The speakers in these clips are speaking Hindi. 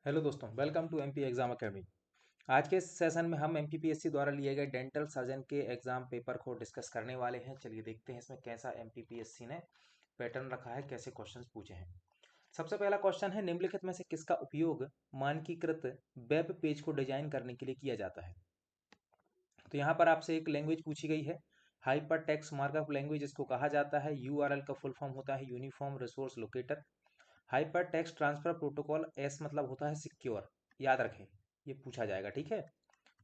हेलो दोस्तों, welcome to MP exam academy. आज के सेशन में हम एमपीपीएससी द्वारा लिए गए डेंटल सर्जन के एग्जाम पेपर को डिस्कस करने वाले हैं। चलिए देखते हैं इसमें कैसा एमपीपीएससी ने पैटर्न रखा है, कैसे क्वेश्चंस पूछे हैं। सबसे पहला क्वेश्चन है, निम्नलिखित में से किसका उपयोग मानकीकृत वेब पेज को डिजाइन करने के लिए किया जाता है। तो यहाँ पर आपसे एक लैंग्वेज पूछी गई है, हाइपर टेक्स्ट मार्कअप लैंग्वेज इसको कहा जाता है। यूआरएल का फुल फॉर्म होता है uniform resource locator. Hyper text transfer protocol, S मतलब होता है सिक्योर, याद रखें, ये पूछा जाएगा, ठीक है,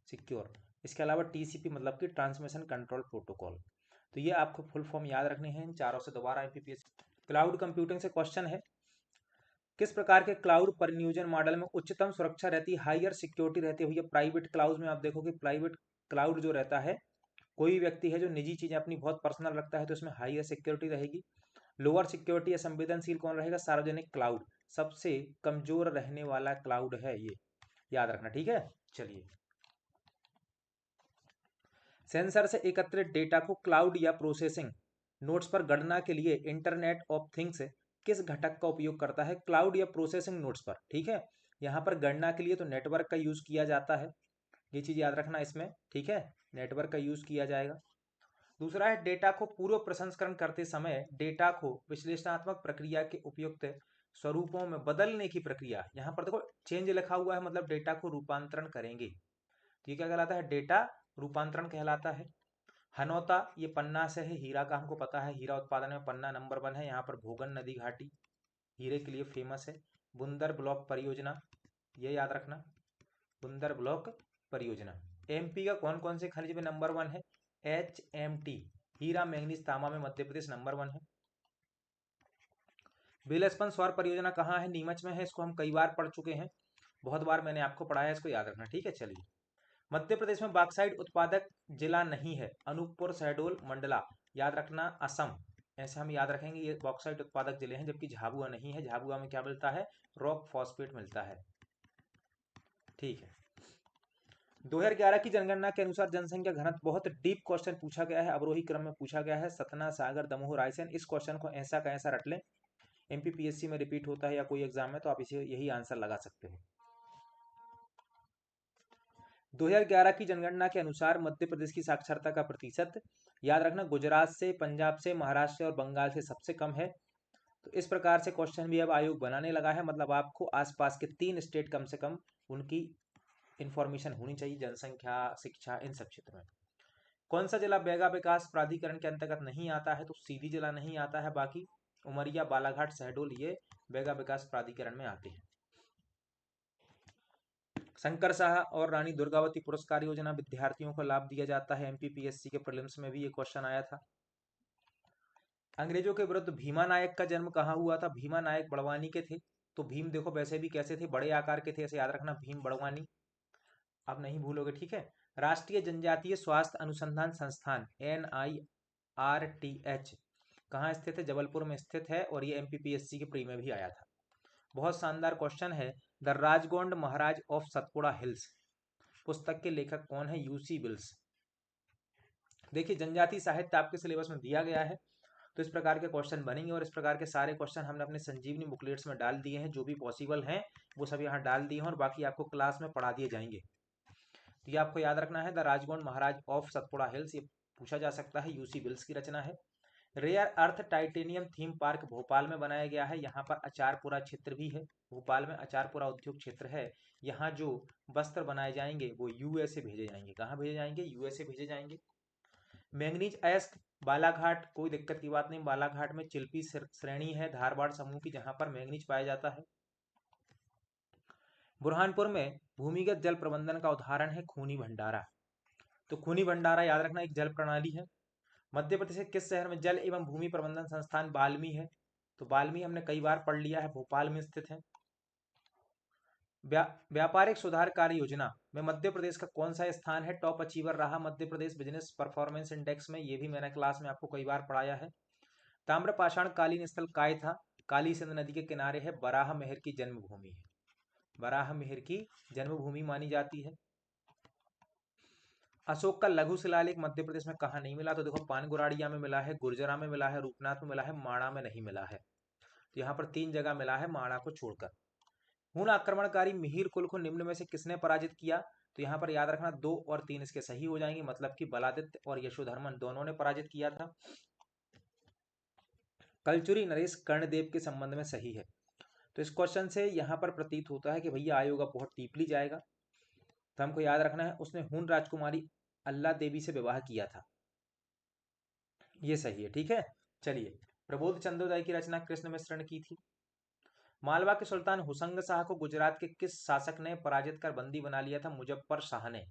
सिक्योर। इसके अलावा टीसीपी मतलब कि ट्रांसमिशन कंट्रोल प्रोटोकॉल। तो ये आपको फुल फॉर्म याद रखने हैं इन चारों से। दोबारा एमपीपीएस क्लाउड कंप्यूटिंग से क्वेश्चन है, किस प्रकार के क्लाउड परिनियोजन मॉडल में उच्चतम सुरक्षा रहती है, हायर सिक्योरिटी रहती है। भैया प्राइवेट क्लाउड में आप देखोगे, प्राइवेट क्लाउड जो रहता है, कोई व्यक्ति है जो निजी चीजें अपनी बहुत पर्सनल रखता है तो इसमें हायर सिक्योरिटी रहेगी। लोअर सिक्योरिटी या संवेदनशील कौन रहेगा, सार्वजनिक क्लाउड। सबसे कमजोर रहने वाला क्लाउड है ये, याद रखना, ठीक है। चलिए, सेंसर से एकत्रित डेटा को क्लाउड या प्रोसेसिंग नोड्स पर गणना के लिए इंटरनेट ऑफ थिंग्स किस घटक का उपयोग करता है, क्लाउड या प्रोसेसिंग नोड्स पर, ठीक है। यहाँ पर गणना के लिए तो नेटवर्क का यूज किया जाता है, ये चीज याद रखना इसमें, ठीक है, नेटवर्क का यूज किया जाएगा। दूसरा है, डेटा को पूर्व प्रसंस्करण करते समय डेटा को विश्लेषणात्मक प्रक्रिया के उपयुक्त स्वरूपों में बदलने की प्रक्रिया। यहाँ पर देखो चेंज लिखा हुआ है, मतलब डेटा को रूपांतरण करेंगे, तो ये क्या कहलाता है, डेटा रूपांतरण कहलाता है। हनौता, ये पन्ना से है, हीरा का हमको पता है, हीरा उत्पादन में पन्ना नंबर 1 है। यहाँ पर भोगन नदी घाटी हीरे के लिए फेमस है। बुंदर ब्लॉक परियोजना, ये याद रखना, बुंदर ब्लॉक परियोजना। एमपी का कौन कौन से खनिज में नंबर 1 है, HMT, हीरा मैंगनीज तांबा में मध्य प्रदेश नंबर 1 है। बिलस्पन सौर परियोजना कहाँ है, नीमच में है। इसको हम कई बार पढ़ चुके हैं, बहुत बार मैंने आपको पढ़ाया, इसको याद रखना, ठीक है। चलिए, मध्य प्रदेश में बॉक्साइट उत्पादक जिला नहीं है, अनूपपुर, शहडोल, मंडला, याद रखना, असम। ऐसे हम याद रखेंगे, ये बॉक्साइट उत्पादक जिले हैं। जबकि झाबुआ नहीं है, झाबुआ में क्या मिलता है, रॉक फॉस्फेट मिलता है, ठीक है। 2011 की जनगणना के अनुसार जनसंख्या घनत्व, बहुत डीप क्वेश्चन पूछा गया है, अवरोही क्रम में पूछा गया है। सतना, सागर, दमोह, रायसेन, इस क्वेश्चन को ऐसा का ऐसा रट लें, एमपीपीएससी में रिपीट होता है या कोई एग्जाम में, तो आप इसे यही आंसर लगा सकते हो। 2011 की जनगणना के अनुसार मध्य प्रदेश की साक्षरता का प्रतिशत, याद रखना, गुजरात से, पंजाब से, महाराष्ट्र से और बंगाल से सबसे कम है। तो इस प्रकार से क्वेश्चन भी अब आयोग बनाने लगा है, मतलब आपको आसपास के 3 स्टेट कम से कम उनकी इंफॉर्मेशन होनी चाहिए, जनसंख्या, शिक्षा, इन सब क्षेत्र में। कौन सा जिला बेगा विकास प्राधिकरण के अंतर्गत नहीं आता है, तो सीधी जिला नहीं आता है, बाकी उमरिया, बालाघाट, शहडोल ये बेगा विकास प्राधिकरण में आते हैं। शंकर शाह और रानी दुर्गावती पुरस्कार योजना विद्यार्थियों को लाभ दिया जाता है, एमपीपीएससी के प्रीलिम्स में भी ये क्वेश्चन आया था। अंग्रेजों के विरुद्ध भीमा नायक का जन्म कहाँ हुआ था, भीमा नायक बड़वानी के थे। तो भीम देखो वैसे भी कैसे थे, बड़े आकार के थे, ऐसे याद रखना, भीम बड़वानी, आप नहीं भूलोगे, ठीक है। राष्ट्रीय जनजातीय स्वास्थ्य अनुसंधान संस्थान NIRTH कहाँ स्थित है, जबलपुर में स्थित है, और ये एमपीपीएससी के प्री में भी आया था। बहुत शानदार क्वेश्चन है, the Rajgond Maharaj of Satpura hills पुस्तक के लेखक कौन है, यूसी विल्स। देखिए, जनजातीय साहित्य आपके सिलेबस में दिया गया है, तो इस प्रकार के क्वेश्चन बनेंगे, और इस प्रकार के सारे क्वेश्चन हमने अपने संजीवनी बुकलेट्स में डाल दिए हैं, जो भी पॉसिबल हैं वो सब यहाँ डाल दिए हैं, और बाकी आपको क्लास में पढ़ा दिए जाएंगे। तो ये आपको याद रखना है, the Rajgond Maharaj of Satpura hills, ये पूछा जा सकता है, यूसी विल्स की रचना है। Rare earth titanium theme park Bhopal में बनाया गया है, यहाँ पर अचारपुरा क्षेत्र भी है, भोपाल में अचारपुरा उद्योग क्षेत्र है। यहाँ जो वस्त्र बनाए जाएंगे वो यूएसए भेजे जाएंगे, कहाँ भेजे जाएंगे, यूएसए भेजे जाएंगे। मैंगनीज अयस्क बालाघाट, कोई दिक्कत की बात नहीं, बालाघाट में चिल्पी श्रेणी है धारवाड़ समूह की, जहां पर मैंगनीज पाया जाता है। बुरहानपुर में भूमिगत जल प्रबंधन का उदाहरण है खूनी भंडारा, तो खूनी भंडारा याद रखना एक जल प्रणाली है। मध्य प्रदेश के किस शहर में जल एवं भूमि प्रबंधन संस्थान बाल्मी है, तो बाल्मी हमने कई बार पढ़ लिया है, भोपाल में स्थित है। व्यापारिक सुधार कार्य योजना में मध्य प्रदेश का कौन सा स्थान है, टॉप अचीवर रहा Madhya Pradesh business performance index में, ये भी मैंने क्लास में आपको कई बार पढ़ाया है। ताम्रपाषाण कालीन स्थल काय था, काली सिंध नदी के किनारे है, बराह मेहर की जन्मभूमि है, बराह मेहर की जन्मभूमि मानी जाती है। अशोक का लघु शिलालेख मध्य प्रदेश में कहाँ नहीं मिला, तो देखो पानगुराड़िया में मिला है, गुर्जरा में मिला है, रूपनाथ में मिला है, माणा में नहीं मिला है। तो यहाँ पर 3 जगह मिला है माणा को छोड़कर। हुन आक्रमणकारी मिहिर कुल को निम्न में से किसने पराजित किया? तो यहाँ पर याद रखना 2 और 3 इसके सही हो जाएंगे, मतलब कि बलादित्य और यशोधर्मन दोनों ने पराजित किया था। कलचुरी नरेश कर्णदेव के संबंध में सही है। तो इस क्वेश्चन से यहाँ पर प्रतीत होता है कि भैया आयोग बहुत डीपली जाएगा। तो हमको याद रखना है उसने हुन राजकुमारी अल्लाह देवी से विवाह किया था, ये सही है। ठीक है, चलिए। प्रबोध चंद्रोदय की रचना कृष्ण मिश्र ने की थी। मालवा के सुल्तान हुसंग शाह को गुजरात के किस शासक ने पराजित कर बंदी बना लिया था? मुजफ्फर शाह ने।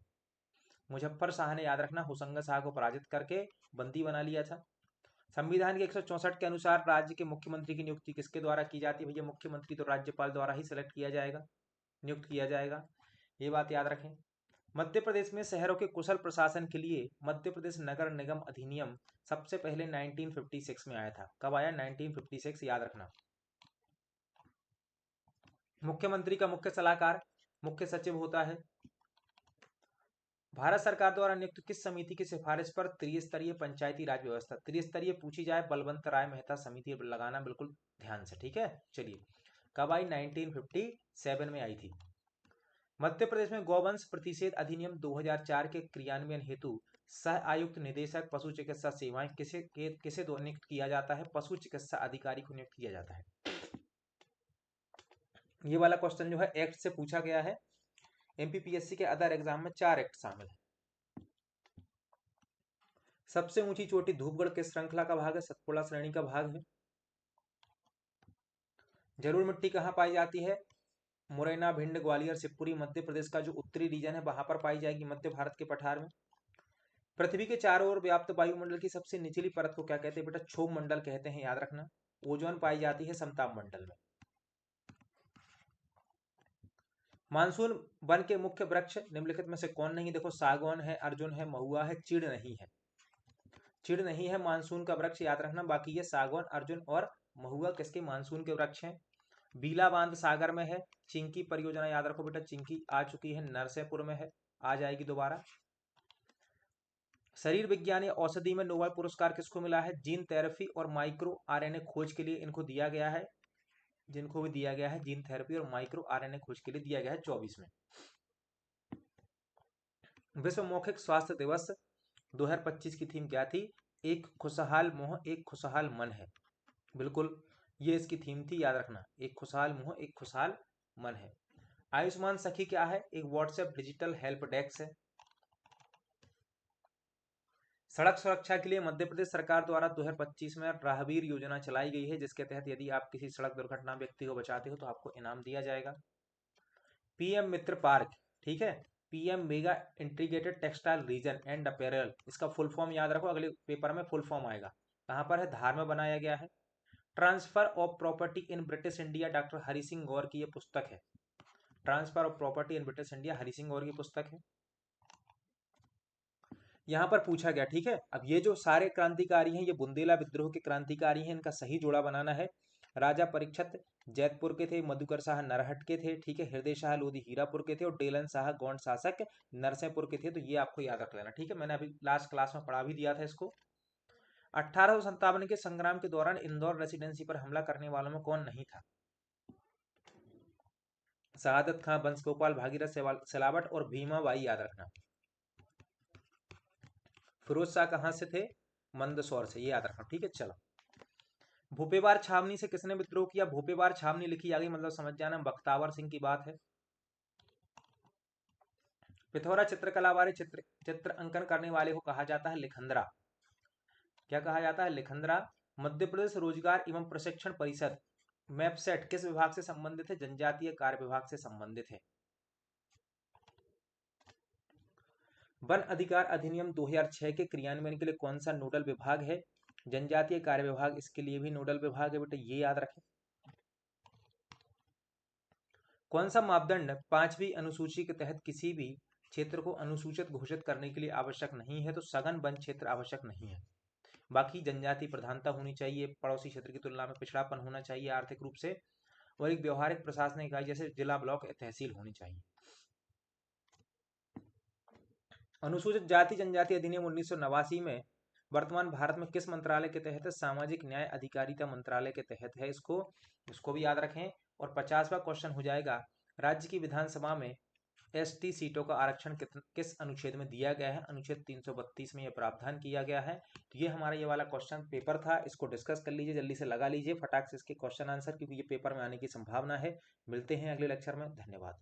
मुजफ्फर शाह ने, याद रखना, हुसंग शाह को पराजित करके बंदी बना लिया था। संविधान के 164 के अनुसार राज्य के मुख्यमंत्री की नियुक्ति किसके द्वारा की जाती है? भैया मुख्यमंत्री तो राज्यपाल द्वारा ही सिलेक्ट किया जाएगा, नियुक्त किया जाएगा, ये बात याद रखें। मध्य प्रदेश में शहरों के कुशल प्रशासन के लिए मध्य प्रदेश नगर निगम अधिनियम सबसे पहले 1956 में आया था। कब आया? 1956, याद रखना। मुख्यमंत्री का मुख्य सलाहकार मुख्य सचिव होता है। भारत सरकार द्वारा नियुक्त किस समिति की सिफारिश पर त्रिस्तरीय पंचायती राज व्यवस्था? त्रिस्तरीय पूछी जाए, बलवंत राय मेहता समिति लगाना बिल्कुल ध्यान से। ठीक है, चलिए। कब आई? 1957 में आई थी। मध्य प्रदेश में गौवंश प्रतिषेध अधिनियम 2004 के क्रियान्वयन हेतु सह आयुक्त निदेशक पशु चिकित्सा सेवाएं किसे नियुक्त किया जाता है? पशु चिकित्सा अधिकारी को नियुक्त किया जाता है। ये वाला क्वेश्चन जो है एक्ट से पूछा गया है। एमपीपीएससी के अदर एग्जाम में 4 एक्ट शामिल है। सबसे ऊंची चोटी धूपगढ़ किस श्रृंखला का भाग है? सतपुड़ा श्रेणी का भाग है। जरूर मिट्टी कहाँ पाई जाती है? मुरैना, भिंड, ग्वालियर, शिवपुरी। मध्य प्रदेश का जो उत्तरी रीजन है वहां पर पाई जाएगी, मध्य भारत के पठार में। पृथ्वी के चारों ओर व्याप्त वायुमंडल की सबसे निचली परत को क्या कहते हैं? बेटा क्षोभ मंडल कहते हैं, याद रखना। ओजोन पाई जाती है समताप मंडल में। मानसून वन के मुख्य वृक्ष निम्नलिखित में से कौन नहीं? देखो, सागौन है, अर्जुन है, महुआ है, चीड़ नहीं है। चीड़ नहीं है मानसून का वृक्ष, याद रखना। बाकी ये सागौन, अर्जुन और महुआ किसके? मानसून के वृक्ष हैं। बीला बांध सागर में है। चिंकी परियोजना, याद रखो बेटा, चिंकी आ चुकी है, नरसिंहपुर में है, आ जाएगी दोबारा। शरीर विज्ञान या औषधि में नोबेल पुरस्कार किसको मिला है? जीन थेरेपी और माइक्रो आरएनए खोज के लिए इनको दिया गया है। जिनको भी दिया गया है जीन थेरेपी और माइक्रो आरएनए खोज के लिए दिया गया है 24 में। विश्व मौखिक स्वास्थ्य दिवस 2025 की थीम क्या थी? एक खुशहाल मुंह एक खुशहाल मन है, बिल्कुल ये इसकी थीम थी, याद रखना। एक खुशहाल मुंह एक खुशहाल मन है। आयुष्मान सखी क्या है? एक व्हाट्सएप डिजिटल हेल्प डेस्क है। सड़क सुरक्षा के लिए मध्य प्रदेश सरकार द्वारा 2025 में राहगीर योजना चलाई गई है, जिसके तहत यदि आप किसी सड़क दुर्घटना व्यक्ति को बचाते हो तो आपको इनाम दिया जाएगा। पीएम मित्र पार्क, ठीक है, PM mega integrated textile reason and apparel, इसका फुल फॉर्म याद रखो, अगले पेपर में फुल फॉर्म आएगा। कहाँ पर है? धार में बनाया गया है। Transfer of property in British India, doctor Hari Singh Gour की यह पुस्तक है। Transfer of property in British India, Hari Singh Gour की पुस्तक है। यहाँ पर पूछा गया, ठीक है। अब ये जो सारे क्रांतिकारी हैं ये बुंदेला विद्रोह के क्रांतिकारी हैं, इनका सही जोड़ा बनाना है। राजा परीक्षित जैतपुर के थे, मधुकर शाह नरहट के थे, ठीक है, हृदय शाह लोधी हीरापुर के थे और डेलन शाह गौंड शासक नरसिंहपुर के थे। तो ये आपको याद रख लेना, ठीक है। मैंने अभी लास्ट क्लास में पढ़ा भी दिया था इसको। 1857 के संग्राम के दौरान इंदौर रेसिडेंसी पर हमला करने वालों में कौन नहीं था? शहादत खां, बंसगोपाल, भागीरथ सेलावट और भीमाबाई, याद रखना। फिरोज शाह कहाँ से थे? मंदसौर से, ये याद रखना, ठीक है। चलो, भूपेबार छावनी से किसने विद्रोह किया? भूपेबार छावनी लिखी आ गई, मतलब समझ जाना बख्तावर सिंह की बात है। पिथौरा चित्रकला वाले चित्र अंकन करने वाले को कहा जाता है लिखंदरा। क्या कहा जाता है? लिखंदरा। मध्य प्रदेश रोजगार एवं प्रशिक्षण परिषद मैपसेट किस विभाग से संबंधित है? जनजातीय कार्य विभाग से संबंधित है। वन अधिकार अधिनियम 2006 के क्रियान्वयन के लिए कौन सा नोडल विभाग है? जनजातीय कार्य विभाग इसके लिए भी नोडल विभाग है, बेटा ये याद रखें। कौन सा मापदंड 5वीं अनुसूची के तहत किसी भी क्षेत्र को अनुसूचित घोषित करने के लिए आवश्यक नहीं है? तो सघन वन क्षेत्र आवश्यक नहीं है। बाकी जनजाति प्रधानता होनी चाहिए, पड़ोसी क्षेत्र की तुलना में पिछड़ापन होना चाहिए आर्थिक रूप से, और एक व्यवहारिक प्रशासनिक इकाई जैसे जिला, ब्लॉक, तहसील होनी चाहिए। अनुसूचित जाति जनजाति अधिनियम 1989 में वर्तमान भारत में किस मंत्रालय के तहत है? सामाजिक न्याय अधिकारिता मंत्रालय के तहत है। इसको भी याद रखें। और 50वां क्वेश्चन हो जाएगा, राज्य की विधानसभा में एसटी सीटों का आरक्षण किस अनुच्छेद में दिया गया है। अनुच्छेद 332 में यह प्रावधान किया गया है। तो ये हमारा ये वाला क्वेश्चन पेपर था, इसको डिस्कस कर लीजिए, जल्दी से लगा लीजिए फटाक से इसके क्वेश्चन आंसर, क्योंकि ये पेपर में आने की संभावना है। मिलते हैं अगले लेक्चर में, धन्यवाद।